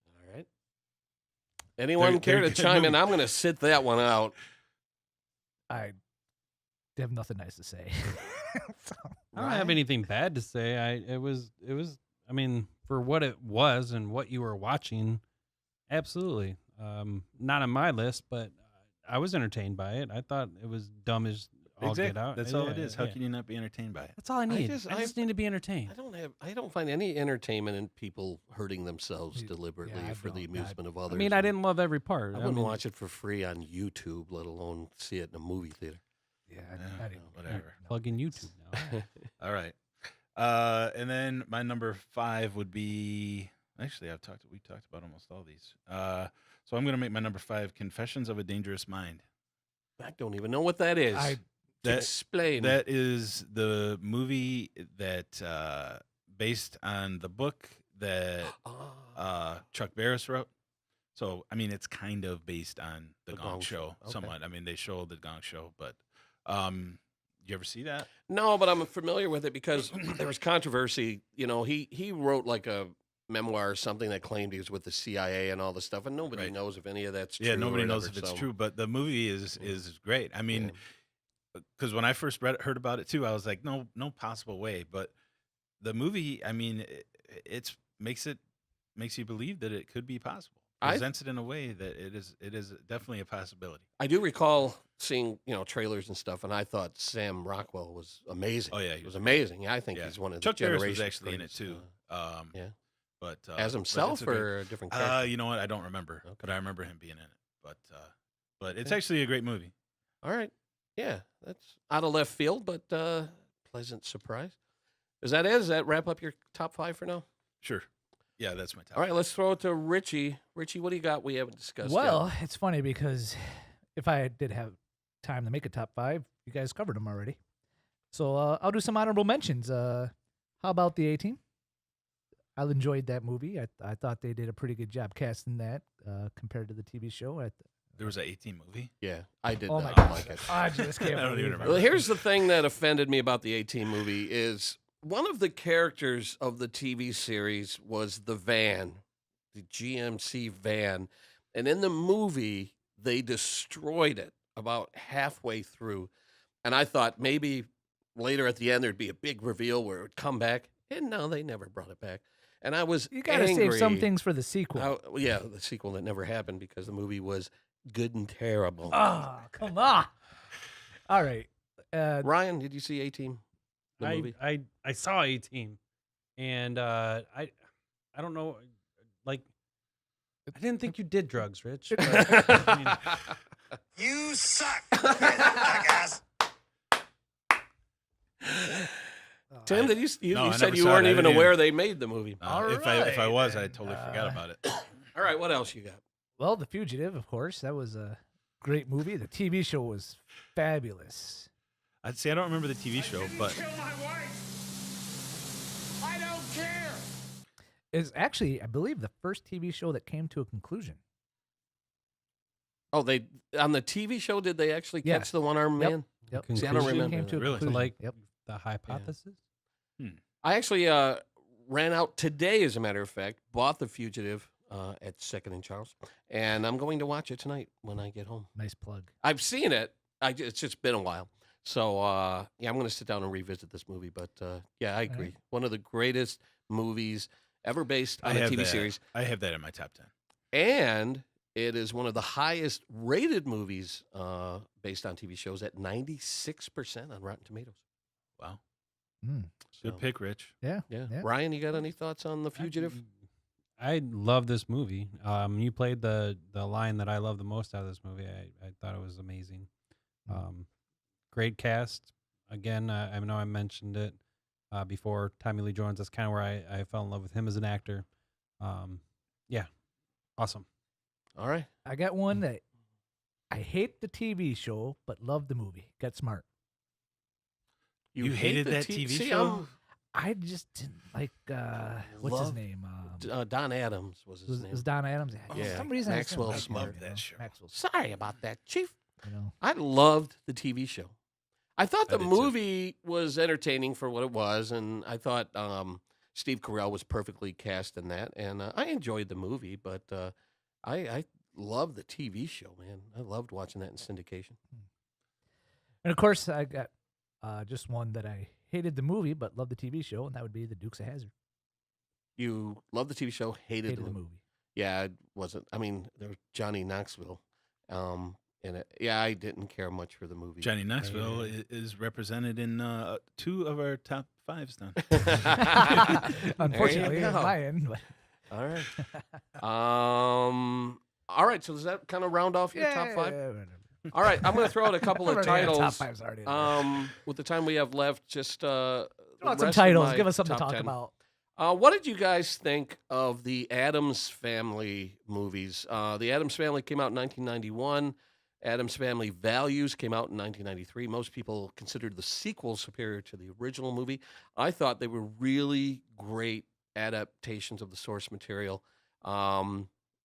All right. Anyone They're care to good chime in? movies. I'm going to sit that one out. I have nothing nice to say. I don't have anything bad to say. It was. I mean, for what it was and what you were watching, absolutely. Not on my list, but I was entertained by it. I thought it was dumb as all get out. That's all it is. How can you not be entertained by it? That's all I need. just- I just need to be entertained. I don't find any entertainment in people hurting themselves deliberately I for the don't. amusement of others. I mean, I didn't love every part. I wouldn't watch it for free on YouTube, let alone see it in a movie theater. Yeah, Yeah, I didn't. whatever. Plug in YouTube now. All right. And then my number 5 would be actually we talked about almost all these. So I'm gonna make my number 5 Confessions of a Dangerous Mind. I don't even know what that is. That- Explain. That is the movie that based on the book that Chuck Barris wrote. So I mean, it's kind of based on the Gong Show Okay. somewhat. I mean, they show the Gong Show, but you ever see that? No, but I'm familiar with it because there was controversy. You know, he wrote like a memoir or something that claimed he was with the CIA and all this stuff, and nobody Right. knows if any of that's true. Yeah, nobody or knows whatever, if it's so- true, but the movie is great. I mean, because when I first heard about it too, I was like, no possible way. But the movie, I mean, it makes you believe that it could be possible. Presents it in a way that it is definitely a possibility. I do recall seeing trailers and stuff, and I thought Sam Rockwell was amazing. Oh yeah, he was amazing. I think yeah. he's one of Chuck the Barris generation's was actually in it greatest, too. yeah. But As but himself it's a or a different character? You know what? I don't remember, Okay. but I remember him being in it. But it's actually a great movie. All right. Yeah, that's out of left field, but pleasant surprise. Is that it? Does that wrap up your top 5 for now? Sure. Yeah, that's my top. All right, let's throw it to Richie. Richie, what do you got we haven't discussed Well, it's funny because if I did have time to make a top 5, you guys covered them already. So I'll do some honorable mentions. How about the A-Team? I enjoyed that movie. I thought they did a pretty good job casting that compared to the TV show. There was an 18 movie. yet? Yeah, I did Oh my not gosh. like it. I just can't I don't believe even it. remember. Well, here's the thing that offended me about the 18 movie is one of the characters of the TV series was the van, the GMC van. And in the movie, they destroyed it about halfway through. And I thought maybe later at the end, there'd be a big reveal where it would come back. And no, they never brought it back. And I was You got to angry. save some things for the sequel. Yeah, the sequel that never happened because the movie was good and terrible. Ah, come on. All right. Ryan, did you see A-Team? The movie? I saw A-Team, and I don't know, like, I didn't think you did drugs, Rich. But, I mean, You suck, jackass. Tim, did you No, I said never you saw weren't it. I even didn't aware they made the movie. If I was, I totally forgot about it. All right, what else you got? Well, The Fugitive, of course. That was a great movie. The TV show was fabulous. I'd say I don't remember the TV show, but I don't care. It's actually, I believe, the first TV show that came to a conclusion. Oh, they on the TV show, did they actually catch Yes. the one-armed Yep. man? Yep. See, I don't Conclusion remember Came to a that. Really? to conclusion. like Yep. the hypothesis. I actually ran out today, as a matter of fact, bought The Fugitive at 2nd and Charles, and I'm going to watch it tonight when I get home. Nice plug. I've seen it. It's just been a while. So, yeah, I'm going to sit down and revisit this movie. But, yeah, I agree. right. One of the greatest movies ever based on I a have TV that. series. I have that in my top 10. And it is one of the highest rated movies based on TV shows at 96% on Rotten Tomatoes. Wow. Mm. Good So, pick, Rich. Yeah. Yeah. Yeah. Ryan, you got any thoughts on The Fugitive? I love this movie. You played the line that I love the most out of this movie. I thought it was amazing. Great cast. Again, I know I mentioned it before. Tommy Lee Jones. That's kind of where I fell in love with him as an actor. Yeah, awesome. All right. I got one that I hate the TV show, but love the movie. Get Smart. You hated the that T- TV See, show? I just didn't like. What's his Love- name? Don Adams was his name. Was Don Adams? Yeah, For some reason, Maxwell I just didn't Smart. like it, Love that show. Maxwell Smart. Sorry about that, Chief. You know. I loved the TV show. I thought I the did too. movie was entertaining for what it was, and I thought Steve Carell was perfectly cast in that, and I enjoyed the movie. But I loved the TV show, man. I loved watching that in syndication. And of course, I got just one that I hated the movie, but loved the TV show, and that would be The Dukes of Hazzard. You loved the TV show, hated, Hated the movie. Yeah, it wasn't. I mean, there was Johnny Knoxville in it. Yeah, I didn't care much for the movie. Johnny Knoxville is represented in 2 of our top 5s now. Unfortunately, on go. my end. But All right. All right. So does that kind of round off your top 5? whatever. All right. I'm going to throw out a couple of Already had titles. top fives already. With the time we have left, just Throw out rest some of titles. my Give us something to top talk 10. about. What did you guys think of the Addams Family movies? The Addams Family came out in 1991. Addams Family Values came out in 1993. Most people considered the sequel superior to the original movie. I thought they were really great adaptations of the source material.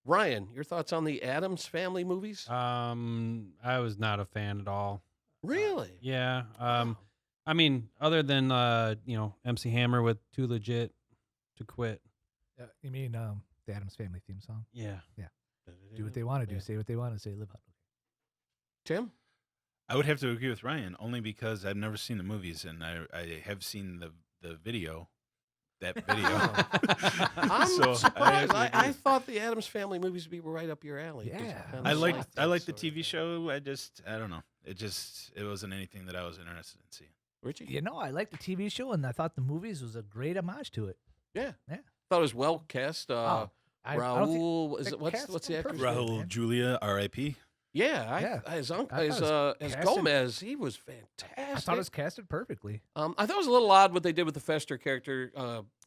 Ryan, your thoughts on the Addams Family movies? I was not a fan at all. Really? Yeah. I mean, other than MC Hammer with Too Legit to Quit. You mean the Addams Family theme song? Yeah. Do what they want to do. Say what they want to say. Live out. Tim? I would have to agree with Ryan, only because I've never seen the movies, and I have seen the video. That video. I'm So surprised. I I thought the Addams Family movies would be right up your alley. 'cause you Yeah. kinda I liked that liked the sort of TV thing. show. I don't know. It wasn't anything that I was interested in seeing. Richie? You know, I liked the TV show, and I thought the movies was a great homage to it. Yeah. Yeah. Thought it was well cast. I don't think Raul, is the it, what's cast the were actor's perfect. name? Good, Raul man. Julia, R.I.P. Yeah, Yeah. As I thought as casted- Gomez, he was fantastic. I thought it was casted perfectly. I thought it was a little odd what they did with the Fester character.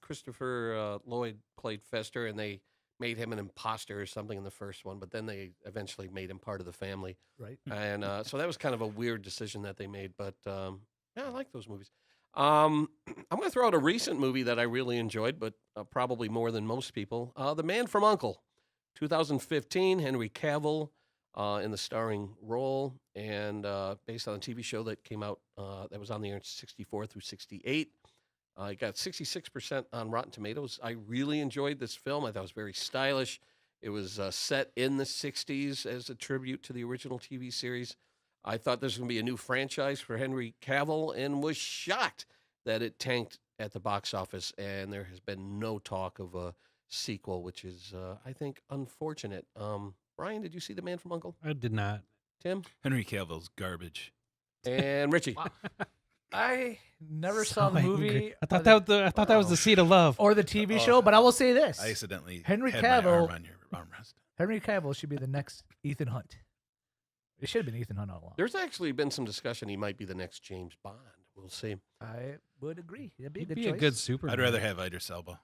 Christopher Lloyd played Fester, and they made him an imposter or something in the first one, but then they eventually made him part of the family. Right. And so that was kind of a weird decision that they made, but yeah, I like those movies. I'm going to throw out a recent movie that I really enjoyed, but probably more than most people. The Man from U.N.C.L.E., 2015, Henry Cavill in the starring role, and based on a TV show that came out that was on the air in 64 through 68. It got 66% on Rotten Tomatoes. I really enjoyed this film. I thought it was very stylish. It was set in the 60s as a tribute to the original TV series. I thought this was going to be a new franchise for Henry Cavill and was shocked that it tanked at the box office, and there has been no talk of a sequel, which is, I think, unfortunate. Brian, did you see The Man from U.N.C.L.E.? I did not. Tim? Henry Cavill's garbage. And Richie? I never saw the So movie. angry. I thought that was the seed of love. or the TV show, but I will say this: I accidentally Henry had my Cavill- arm on your armrest. Henry Cavill should be the next Ethan Hunt. It should have been Ethan Hunt all along. There's actually been some discussion he might be the next James Bond. We'll see. I would agree. That'd be a He'd good be choice. a good Superman. I'd rather have Idris Elba.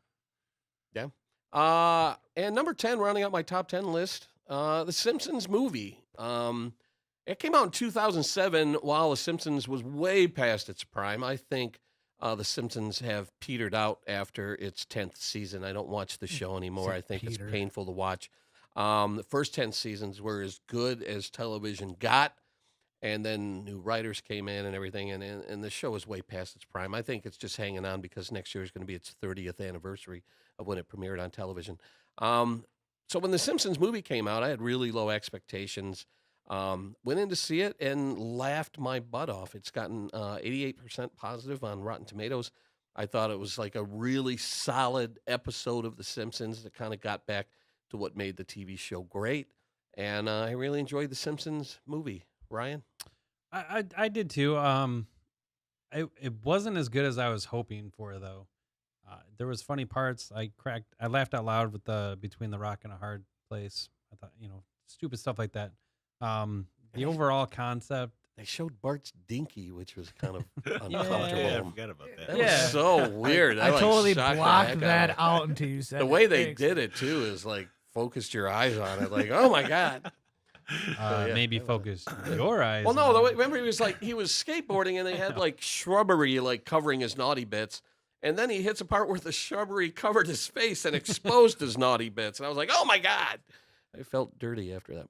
And number 10, rounding out my top 10 list, The Simpsons movie. It came out in 2007 while The Simpsons was way past its prime. I think The Simpsons have petered out after its 10th season. I don't watch the show anymore. I think it's Peter. painful to watch. The first 10 seasons were as good as television got, and then new writers came in and everything, and the show is way past its prime. I think it's just hanging on because next year is going to be its 30th anniversary of when it premiered on television. So when the Simpsons movie came out, I had really low expectations. Went in to see it and laughed my butt off. It's gotten 88% positive on Rotten Tomatoes. I thought it was like a really solid episode of The Simpsons that kind of got back to what made the TV show great. And I really enjoyed the Simpsons movie. Ryan? I did too. It wasn't as good as I was hoping for, though. There was funny parts. I laughed out loud with the Between the Rock and a Hard Place. I thought, stupid stuff like that. The overall concept. They showed Bart's dinky, which was kind of uncomfortable. Yeah, I forgot about that. That was so weird. I totally shocked the blocked heck that out out until you said the it. way they Thanks. did it too is like focused your eyes on it, like, oh my god. Maybe focus your eyes. Well, no, on it. remember he was skateboarding and they had like shrubbery like covering his naughty bits, and then he hits a part where the shrubbery covered his face and exposed his naughty bits, and I was like, oh my god, I felt dirty after that.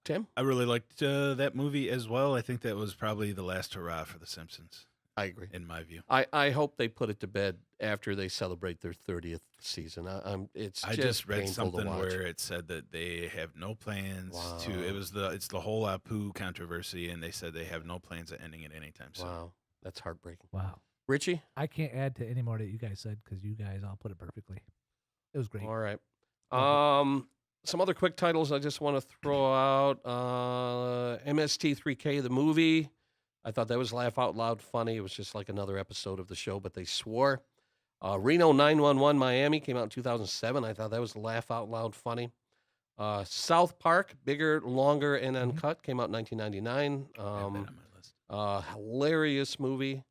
Tim? I really liked that movie as well. I think that was probably the last hurrah for The Simpsons. I agree. In my view. I hope they put it to bed after they celebrate their 30th season. I just read painful something to watch. where it said that they have no plans to. It's the whole Apu controversy, and they said they have no plans of ending it anytime soon. Wow, that's heartbreaking. Wow. Richie? I can't add to any more that you guys said because you guys all put it perfectly. It was great. All right. Some other quick titles I just want to throw out. MST3K, the movie. I thought that was laugh out loud funny. It was just like another episode of the show, but they swore. Reno 911 Miami came out in 2007. I thought that was laugh out loud funny. South Park, bigger, longer, and uncut, came out in 1999. I have that on my list. Hilarious movie.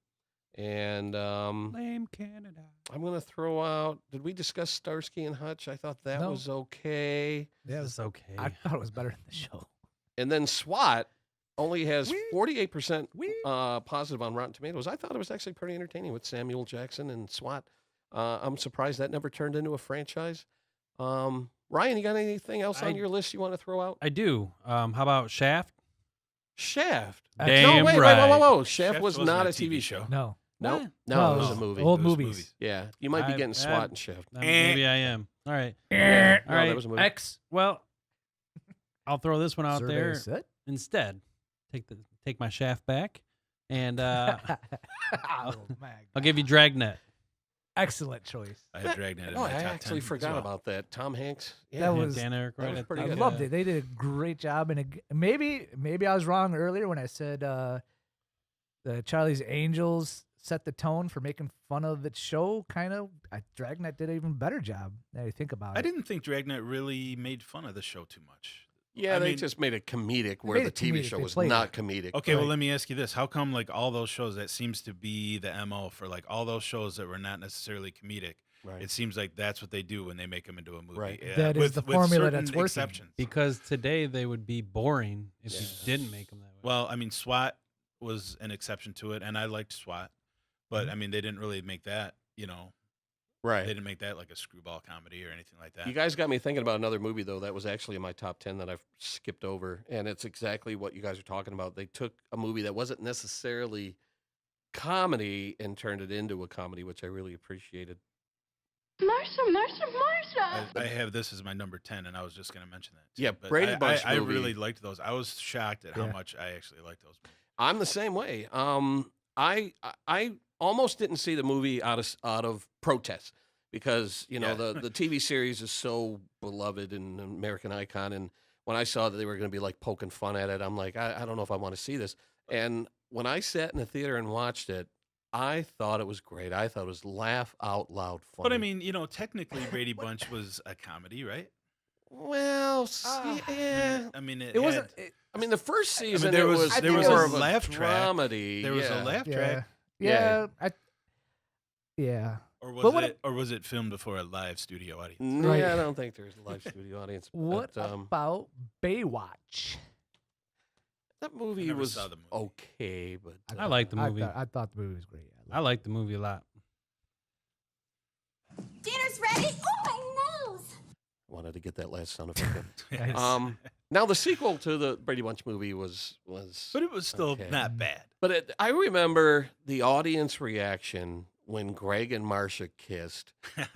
And Blame Canada. I'm going to throw out, did we discuss Starsky and Hutch? I thought that No. was okay. Yeah, it It's was okay. I thought it was better than the show. And then SWAT only has 48% positive on Rotten Tomatoes. I thought it was actually pretty entertaining with Samuel Jackson and SWAT. I'm surprised that never turned into a franchise. Ryan, you got anything else on your list you want to throw out? I do. How about Shaft? Shaft. Damn no, wait, right. whoa. Shaft Shaft was wasn't not a a TV show. No. No, What? no, it No, was a no. movie. Old It was movies. Yeah, you might be getting SWAT and Shaft. Maybe I am. All right. Yeah, All no, right. that was a movie. X. Well, I'll throw this one out Survey there set. instead. Take my Shaft back, and Oh, my I'll give you Dragnet. Excellent choice. I have Dragnet in Oh, my I top 10 actually as forgot well. about that. Tom Hanks. Yeah, That Yeah, was- Dan Aykroyd. that was pretty I good. loved it. They did a great job, and maybe I was wrong earlier when I said the Charlie's Angels set the tone for making fun of the show. Kind of, Dragnet did an even better job. Now you think about it. I didn't think Dragnet really made fun of the show too much. Yeah, I they mean- just made it comedic where made the it TV comedic. show They was played not it. comedic. Okay, well, Right. let me ask you this. How come, like, all those shows, that seems to be the MO for, like, all those shows that were not necessarily comedic, Right. it seems like that's what they do when they make them into a movie. Right. That is the formula that's certain working. exceptions. Because today they would be boring if you didn't make them that way. Well, I mean, SWAT was an exception to it, and I liked SWAT. But, I mean, they didn't really make that, they Right. didn't make that like a screwball comedy or anything like that. You guys got me thinking about another movie, though, that was actually in my top 10 that I've skipped over. And it's exactly what you guys are talking about. They took a movie that wasn't necessarily comedy and turned it into a comedy, which I really appreciated. Marcia. I have this as my number 10, and I was just going to mention that. Too. Yeah, But Brady Bunch I movie. really liked those. I was shocked at how Yeah. much I actually liked those movies. I'm the same way. I almost didn't see the movie out of protest because Yeah. the TV series is so beloved and an American icon. And when I saw that they were going to be like poking fun at it, I'm like, I don't know if I want to see this. And when I sat in the theater and watched it, I thought it was great. I thought it was laugh out loud funny. But I mean, technically Brady Bunch was a comedy, right? well, yeah. I mean, It wasn't. I mean, the first season there it was- was there more was of a laugh track. dramedy. There was yeah. a laugh Yeah. track, Yeah. Yeah. or But was what it? Or was it filmed before a live studio audience? No, Right. I don't think there's a live studio audience. What but, about Baywatch? that movie never was saw the movie. okay, but I like the movie. I thought the movie was great. I like the movie a lot. Dinner's ready. Oh, my nose. wanted to get that last sound effect in. Nice. Now the sequel to the Brady Bunch movie was But it was still okay. not bad. But I remember the audience reaction when Greg and Marcia kissed,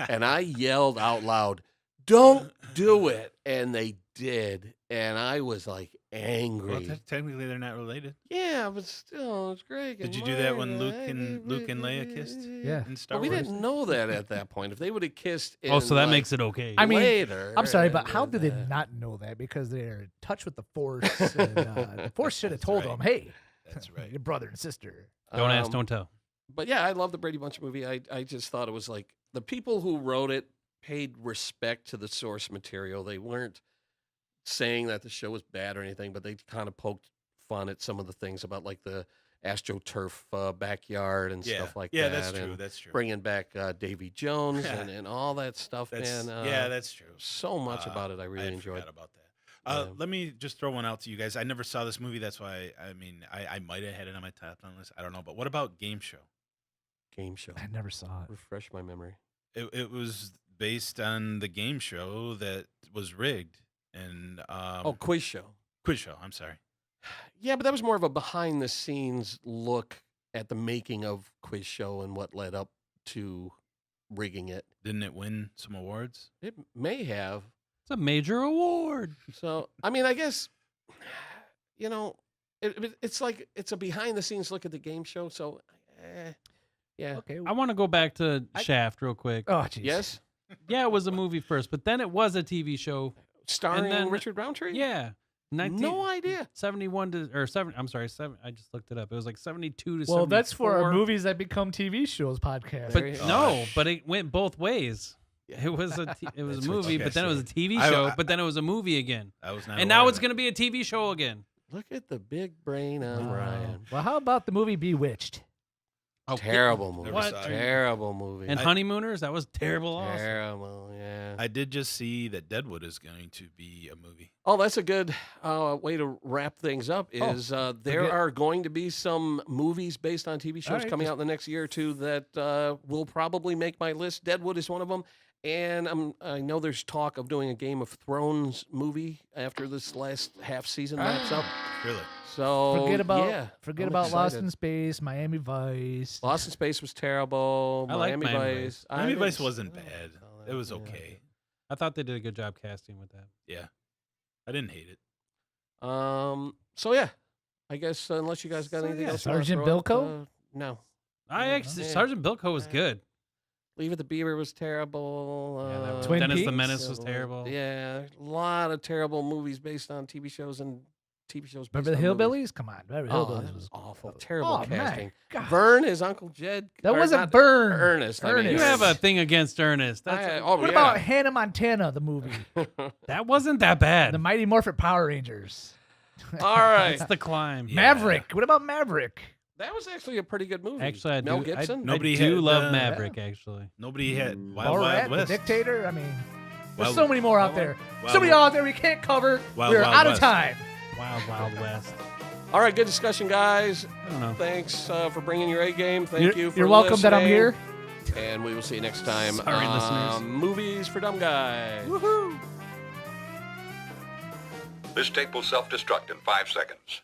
and I yelled out loud, "Don't do it!" And they did, and I was like angry. Well, technically, they're not related. Yeah, but still, it's Greg. Did you do that when Luke and Leia kissed? Yeah. In Star But we Wars? didn't know that at that point. If they would have kissed, Oh, so that like, makes it okay. I mean, later. I'm sorry, but how and, did they not know that? Because they're in touch with the Force. And, the Force should have told right. them, hey, That's right. your brother and sister. Don't ask, don't tell. But yeah, I love the Brady Bunch movie. I just thought it was like the people who wrote it paid respect to the source material. They weren't saying that the show was bad or anything, but they kind of poked fun at some of the things about like the AstroTurf backyard and stuff like that. Yeah, that's true. and That's true. Bringing back Davy Jones and all that stuff, That's, man. yeah, that's true. So much about it I really I enjoyed. forgot about that. Let me just throw one out to you guys. I never saw this movie. That's why, I might have had it on my top 10 list. I don't know. But what about Game Show? Game Show. I never saw it. Refresh my memory. It was based on the game show that was rigged. And Quiz Show. Quiz Show. I'm sorry. Yeah, but that was more of a behind the scenes look at the making of Quiz Show and what led up to rigging it. Didn't it win some awards? It may have. It's a major award. So, I mean, I guess, it's like it's a behind the scenes look at the game show. So, yeah. Okay. I want to go back to Shaft real quick. Oh, jeez. Yes? Yeah, it was a movie first, but then it was a TV show. Starring then- Richard Roundtree? Yeah. No idea. 71 to, or 7, I'm sorry, 7, I just looked it up. It was like 72 to 74. Well, that's for our movies that become TV shows podcast. But Very- no, but it went both ways. It was a That's movie, what- but then it was a TV I- show, I- but then it was a movie again. I was not. And now it's going to be a TV show again. Look at the big brain on Ryan. Well, how about the movie Bewitched? Oh, Terrible movie. Never saw it. Terrible movie. And Honeymooners, that was terrible also. Terrible, yeah. I did just see that Deadwood is going to be a movie. Oh, that's a good way to wrap things up. Is there forget- are going to be some movies based on TV shows right, coming out in the next year or two that will probably make my list. Deadwood is one of them, and I know there's talk of doing a Game of Thrones movie after this last half season wraps up. Really? So Forget about I'm Lost excited. in Space, Miami Vice. Lost in Space was terrible. I like Miami Vice. I Miami didn't Vice wasn't s- bad. oh, It was yeah. okay. I thought they did a good job casting with that. Yeah. I didn't hate it. So yeah, I guess unless you guys got anything else. you wanna Sergeant throw out, Bilko? No. Actually, Yeah. Sergeant Bilko was good. Leave It to Beaver was terrible. Yeah, that was, Twin Dennis the Peaks? Menace was terrible. Yeah, a lot of terrible movies based on TV shows and TV shows. Based Remember the on movies. Hillbillies? Come on. Beverly Oh, Hillbillies that was was awful. Terrible Oh, casting. man. God. Vern is Uncle Jed. That or wasn't not Vern. Ernest. I mean, You Ernest. have a thing against Ernest. What about Hannah Montana, the movie? That wasn't that bad. The Mighty Morphin Power Rangers. All right. That's the climb. Yeah. Maverick. What about Maverick? That was actually a pretty good movie. Actually, I Mel do. Gibson. Nobody I do had, love Maverick. Actually, Nobody had Wild Borat, Wild the West. Dictator. I mean, there's Wild- so many more out there. Wild So many Wild- out there we can't cover. Wild We're Wild out of West. time. Wild West. All right, good discussion, guys. I don't know. Thanks for bringing your A game. Thank you for You're welcome that I'm listening. here. And we will see you next time. Sorry, listeners. Movies for Dumb Guys. Woohoo! This tape will self-destruct in 5 seconds.